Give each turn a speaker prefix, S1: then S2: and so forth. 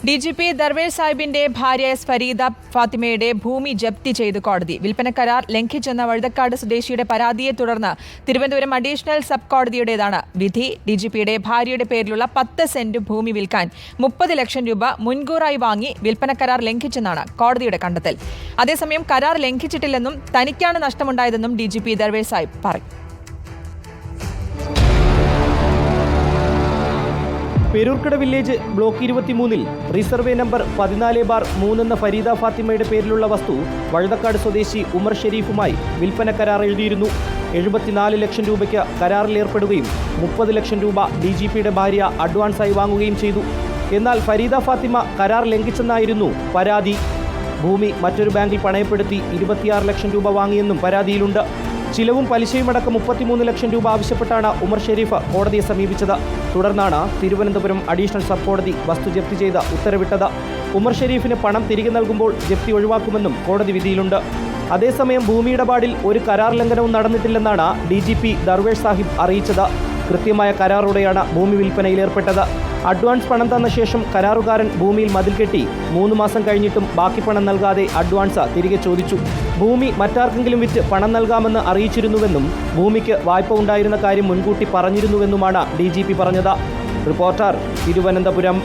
S1: DGP Darvesh സാഹിബിന്റെ ഭാര്യ S Farida ഫാത്തിമയുടെ ഭൂമി ജപ്തി ചെയ്ത് കോടതി. വിൽപ്പന കരാർ ലംഘിച്ചെന്ന വഴുതക്കാട് സ്വദേശിയുടെ പരാതിയെ തുടർന്ന് തിരുവനന്തപുരം അഡീഷണൽ സബ് കോടതിയുടേതാണ് വിധി. DGPയുടെ ഭാര്യയുടെ പേരിലുള്ള 10 സെന്റ് ഭൂമി വിൽക്കാൻ 30 ലക്ഷം രൂപ മുൻകൂറായി വാങ്ങി വിൽപ്പന കരാർ ലംഘിച്ചെന്നാണ് കോടതിയുടെ കണ്ടെത്തൽ. അതേസമയം കരാർ ലംഘിച്ചിട്ടില്ലെന്നും തനിക്കാണ് നഷ്ടമുണ്ടായതെന്നും DGP ദർവേഷ് സാഹിബ് പറഞ്ഞു.
S2: പേരൂർക്കട വില്ലേജ് ബ്ലോക്ക് 23-ൽ റിസർവേ നമ്പർ 14/3 എന്ന ഫരീദ ഫാത്തിമയുടെ പേരിലുള്ള വസ്തു വഴുതക്കാട് സ്വദേശി ഉമർ ഷെരീഫുമായി വിൽപ്പന കരാർ എഴുതിയിരുന്നു. 74 ലക്ഷം രൂപയ്ക്ക് കരാറിലേർപ്പെടുകയും 30 ലക്ഷം രൂപ DGPയുടെ ഭാര്യ അഡ്വാൻസായി വാങ്ങുകയും ചെയ്തു. എന്നാൽ ഫരീദ ഫാത്തിമ കരാർ ലംഘിച്ചെന്നായിരുന്നു പരാതി. ഭൂമി മറ്റൊരു ബാങ്കിൽ പണയപ്പെടുത്തി 26 ലക്ഷം രൂപ വാങ്ങിയെന്നും പരാതിയിലുണ്ട്. ചിലവും പലിശയുമടക്കം 33 ലക്ഷം രൂപ ആവശ്യപ്പെട്ടാണ് ഉമർ ഷെരീഫ് കോടതിയെ സമീപിച്ചത്. തുടർന്നാണ് തിരുവനന്തപുരം അഡീഷണൽ സബ് കോടതി വസ്തു ജപ്തി ചെയ്ത് ഉത്തരവിട്ടത്. ഉമർ ഷെരീഫിന് പണം തിരികെ നൽകുമ്പോൾ ജപ്തി ഒഴിവാക്കുമെന്നും കോടതി വിധിയിലുണ്ട്. അതേസമയം ഭൂമി ഇടപാടിൽ ഒരു കരാർ ലംഘനവും നടന്നിട്ടില്ലെന്നാണ് DGP ദർവേഷ് സാഹിബ് അറിയിച്ചത്. കൃത്യമായ കരാറോടെയാണ് ഭൂമി വിൽപ്പനയിൽ ഏർപ്പെട്ടത്. അഡ്വാൻസ് പണം തന്ന ശേഷം കരാറുകാരൻ ഭൂമിയിൽ മതിൽ കെട്ടി 3 മാസം കഴിഞ്ഞിട്ടും ബാക്കി പണം നൽകാതെ അഡ്വാൻസ് തിരികെ ചോദിച്ചു. ഭൂമി മറ്റാർക്കെങ്കിലും വിറ്റ് പണം നൽകാമെന്ന് അറിയിച്ചിരുന്നുവെന്നും ഭൂമിക്ക് വായ്പ ഉണ്ടായിരുന്ന കാര്യം മുൻകൂട്ടി പറഞ്ഞിരുന്നുവെന്നുമാണ് DGP പറഞ്ഞത്. റിപ്പോർട്ടർ, തിരുവനന്തപുരം.